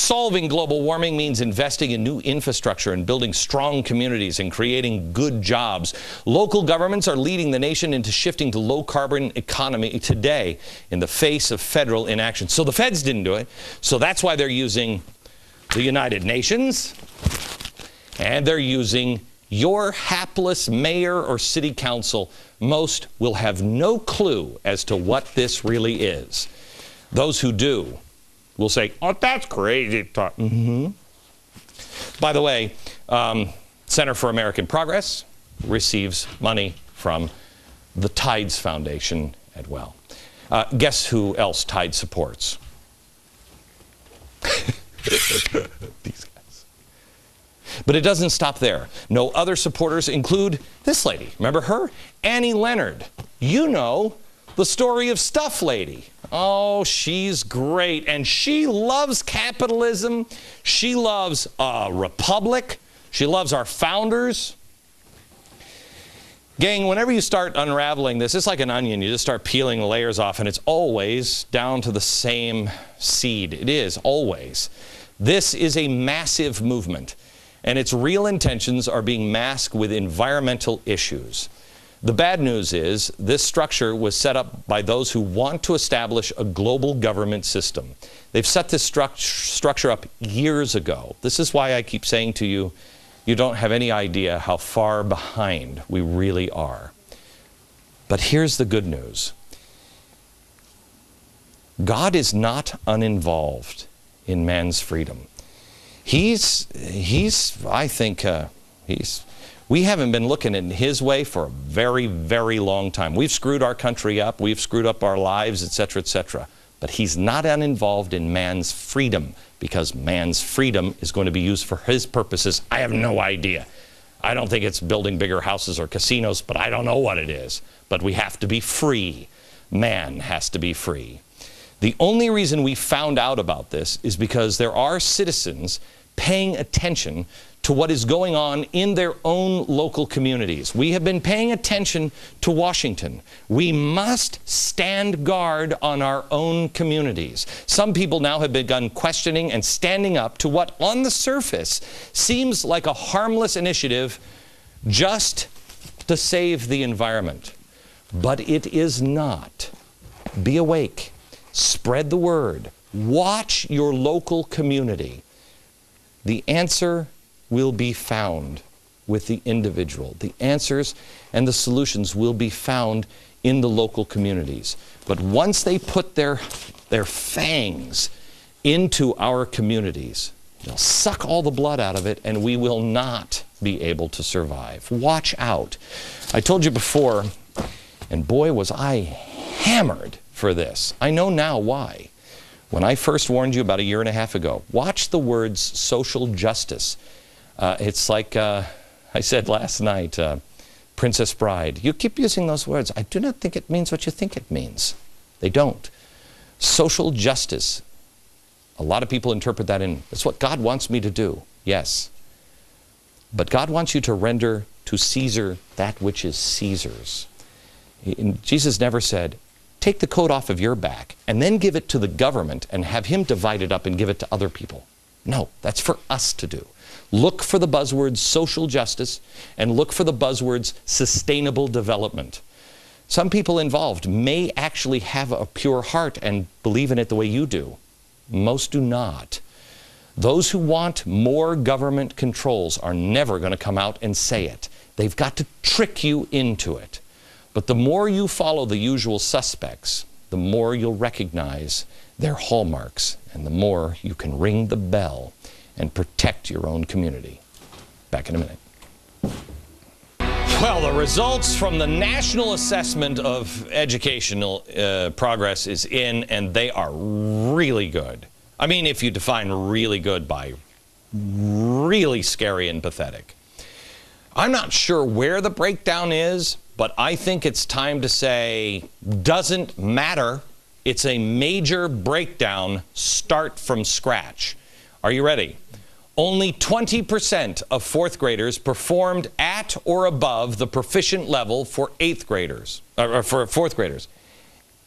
Solving global warming means investing in new infrastructure and building strong communities and creating good jobs. Local governments are leading the nation into shifting to low-carbon economy today in the face of federal inaction. So the feds didn't do it, so that's why they're using the United Nations, and they're using your hapless mayor or city council. Most will have no clue as to what this really is. Those who do will say, oh, that's crazy talk. By the way, Center for American Progress receives money from the Tides Foundation as well. Guess who else Tide supports? These guys. But it doesn't stop there. No other supporters include this lady. Remember her? Annie Leonard. You know, the story of Stuff Lady. Oh, she's great. And she loves capitalism. She loves a republic. She loves our founders. Gang, whenever you start unraveling this, it's like an onion. You just start peeling the layers off, and it's always down to the same seed. It is, always. This is a massive movement, and its real intentions are being masked with environmental issues. The bad news is this structure was set up by those who want to establish a global government system. They've set this structure up years ago. This is why I keep saying to you, you don't have any idea how far behind we really are. But here's the good news. God is not uninvolved in man's freedom. I think we haven't been looking in his way for a very, very long time. We've screwed our country up. We've screwed up our lives, etc., etc. But he's not uninvolved in man's freedom, because man's freedom is going to be used for his purposes. I have no idea. I don't think it's building bigger houses or casinos, but I don't know what it is. But we have to be free. Man has to be free. The only reason we found out about this is because there are citizens paying attention to what is going on in their own local communities. We have been paying attention to Washington. We must stand guard on our own communities. Some people now have begun questioning and standing up to what on the surface seems like a harmless initiative just to save the environment. But it is not. Be awake. Spread the word. Watch your local community. The answer will be found with the individual. The answers and the solutions will be found in the local communities. But once they put their fangs into our communities, they'll suck all the blood out of it, and we will not be able to survive. Watch out. I told you before, and boy was I hammered for this. I know now why. When I first warned you about a year and a half ago, watch the words social justice. It's like I said last night, Princess Bride. You keep using those words. I do not think it means what you think it means. They don't. Social justice. A lot of people interpret that in, that's what God wants me to do. Yes. But God wants you to render to Caesar that which is Caesar's. Jesus never said, take the coat off of your back and then give it to the government and have him divide it up and give it to other people. No, that's for us to do. Look for the buzzwords social justice and look for the buzzwords sustainable development. Some people involved may actually have a pure heart and believe in it the way you do. Most do not. Those who want more government controls are never going to come out and say it. They've got to trick you into it. But the more you follow the usual suspects, the more you'll recognize their hallmarks, and the more you can ring the bell and protect your own community. Back in a minute. Well, the results from the National Assessment of Educational Progress is in, and they are really good. I mean, if you define really good by really scary and pathetic. I'm not sure where the breakdown is, but I think it's time to say, doesn't matter. It's a major breakdown. Start from scratch. Are you ready? Only 20% of fourth graders performed at or above the proficient level for eighth graders, or for fourth graders.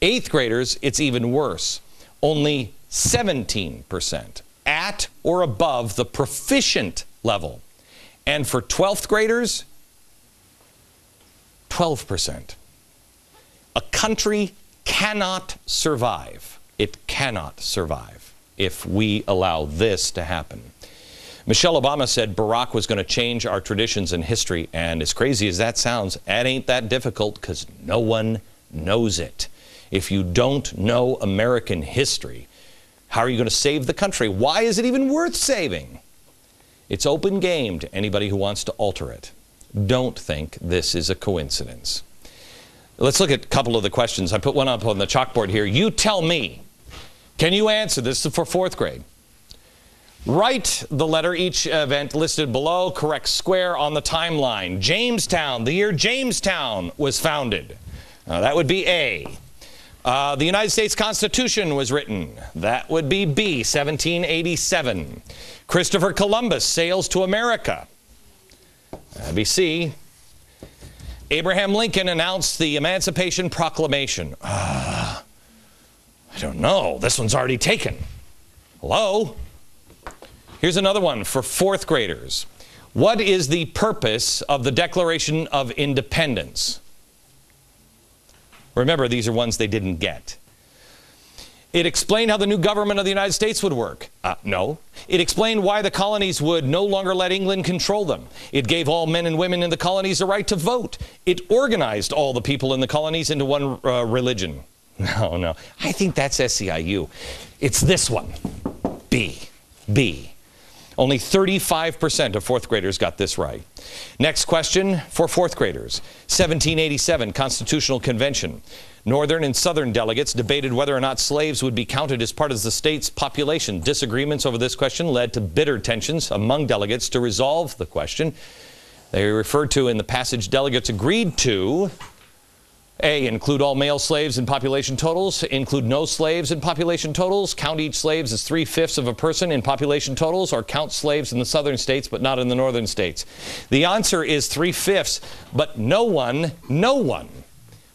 Eighth graders, it's even worse. Only 17% at at or above the proficient level. And for 12th graders, 12%. A country cannot survive. It cannot survive if we allow this to happen. Michelle Obama said Barack was going to change our traditions and history, and as crazy as that sounds, that ain't that difficult because no one knows it. If you don't know American history, how are you going to save the country? Why is it even worth saving? It's open game to anybody who wants to alter it. Don't think this is a coincidence. Let's look at a couple of the questions. I put one up on the chalkboard here. You tell me. Can you answer? This is for 4th grade. Write the letter each event listed below, correct square on the timeline. Jamestown, the year Jamestown was founded. That would be A. The United States Constitution was written. That would be B, 1787. Christopher Columbus sails to America. That'd be C. Abraham Lincoln announced the Emancipation Proclamation. I don't know. This one's already taken. Hello? Here's another one for 4th graders. What is the purpose of the Declaration of Independence? Remember, these are ones they didn't get. It explained how the new government of the United States would work. No. It explained why the colonies would no longer let England control them. It gave all men and women in the colonies a right to vote. It organized all the people in the colonies into one religion. No. I think that's SEIU. It's this one. B. Only 35% of 4th graders got this right. Next question for 4th graders. 1787 Constitutional Convention. Northern and Southern delegates debated whether or not slaves would be counted as part of the state's population. Disagreements over this question led to bitter tensions among delegates. To resolve the question, they referred to in the passage delegates agreed to: A, include all male slaves in population totals, include no slaves in population totals, count each slaves as 3/5 of a person in population totals, or count slaves in the southern states but not in the northern states. The answer is 3/5, but no one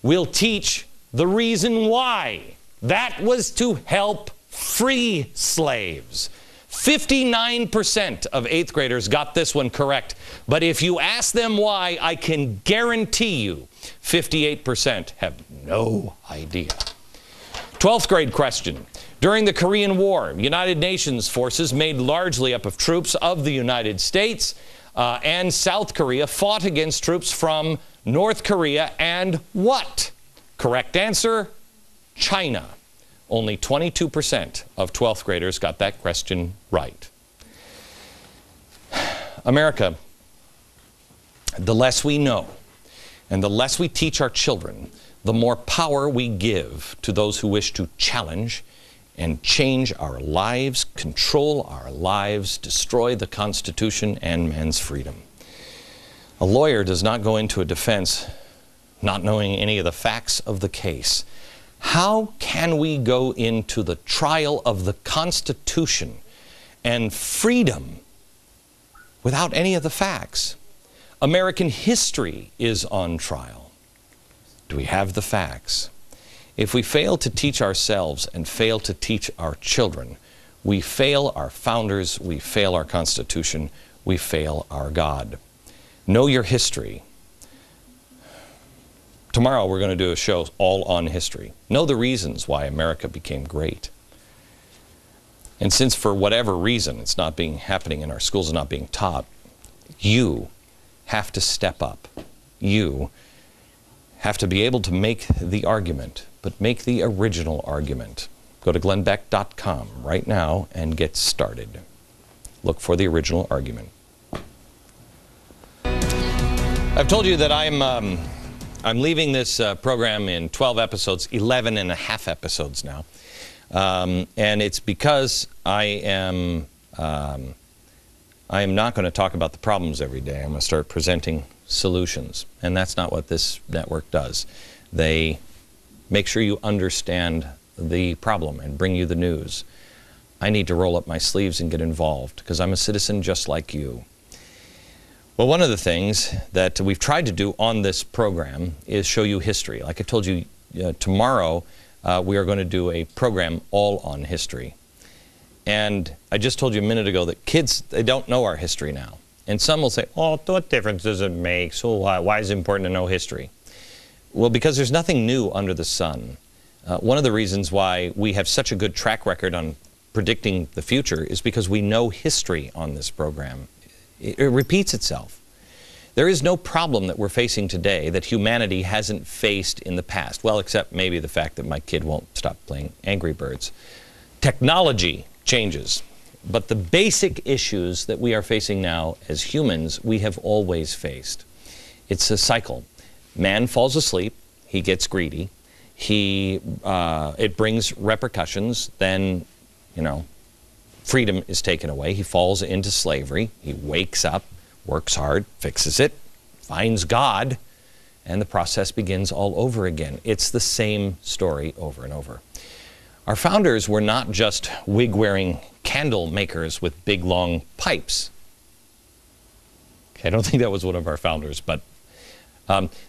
will teach the reason why. That was to help free slaves. 59% of 8th graders got this one correct. But if you ask them why, I can guarantee you 58% have no idea. 12th grade question. During the Korean War, United Nations forces made largely up of troops of the United States and South Korea fought against troops from North Korea and what? Correct answer, China. Only 22% of 12th graders got that question right. America, the less we know and the less we teach our children, the more power we give to those who wish to challenge and change our lives, control our lives, destroy the Constitution and man's freedom. A lawyer does not go into a defense not knowing any of the facts of the case. How can we go into the trial of the Constitution and freedom without any of the facts? American history is on trial. Do we have the facts? If we fail to teach ourselves and fail to teach our children, we fail our founders, we fail our Constitution, we fail our God. Know your history. Tomorrow we're going to do a show all on history. Know the reasons why America became great. And since for whatever reason it's not happening in our schools and not being taught, you have to step up. You have to be able to make the argument, but make the original argument. Go to glennbeck.com right now and get started. Look for the original argument. I've told you that I'm leaving this program in 12 episodes, 11 and a half episodes now. And it's because I am not going to talk about the problems every day. I'm going to start presenting solutions. And that's not what this network does. They make sure you understand the problem and bring you the news. I need to roll up my sleeves and get involved because I'm a citizen just like you. Well, one of the things that we've tried to do on this program is show you history. Like I told you, tomorrow we are going to do a program all on history. And I just told you a minute ago that kids, they don't know our history now. And some will say, oh, what difference does it make? So why is it important to know history? Well, because there's nothing new under the sun. One of the reasons why we have such a good track record on predicting the future is because we know history on this program. It repeats itself. There is no problem that we're facing today that humanity hasn't faced in the past. Well, except maybe the fact that my kid won't stop playing Angry Birds. Technology changes, but the basic issues that we are facing now as humans, we have always faced. It's a cycle. Man falls asleep, he gets greedy, it brings repercussions, then, you know, freedom is taken away, he falls into slavery, he wakes up, works hard, fixes it, finds God, and the process begins all over again. It's the same story over and over. Our founders were not just wig-wearing candle makers with big, long pipes. Okay, I don't think that was one of our founders, but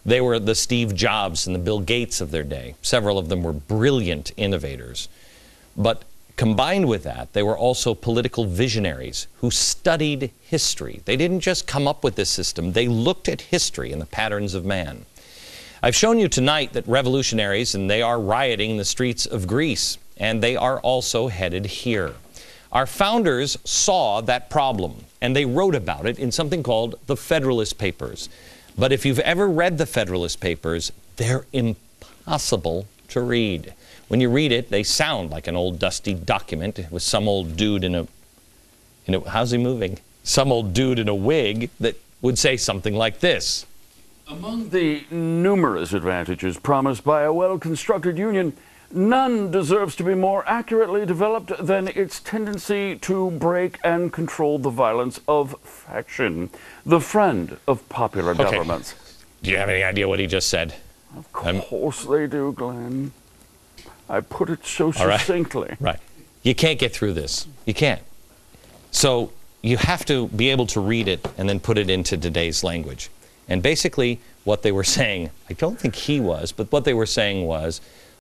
they were the Steve Jobs and the Bill Gates of their day. Several of them were brilliant innovators. But combined with that, they were also political visionaries who studied history. They didn't just come up with this system. They looked at history and the patterns of man. I've shown you tonight that revolutionaries, and they are rioting in the streets of Greece, and they are also headed here. Our founders saw that problem, and they wrote about it in something called the Federalist Papers. But if you've ever read the Federalist Papers, they're impossible to read. When you read it, they sound like an old dusty document with some old dude in a how's he moving? Some old dude in a wig that would say something like this. Among the numerous advantages promised by a well-constructed union, none deserves to be more accurately developed than its tendency to break and control the violence of faction, the friend of popular governments. Do you have any idea what he just said? Of course they do, Glenn. I put it so succinctly. Right. You can't get through this. You can't. So you have to be able to read it and then put it into today's language. And basically what they were saying, I don't think he was, but what they were saying was,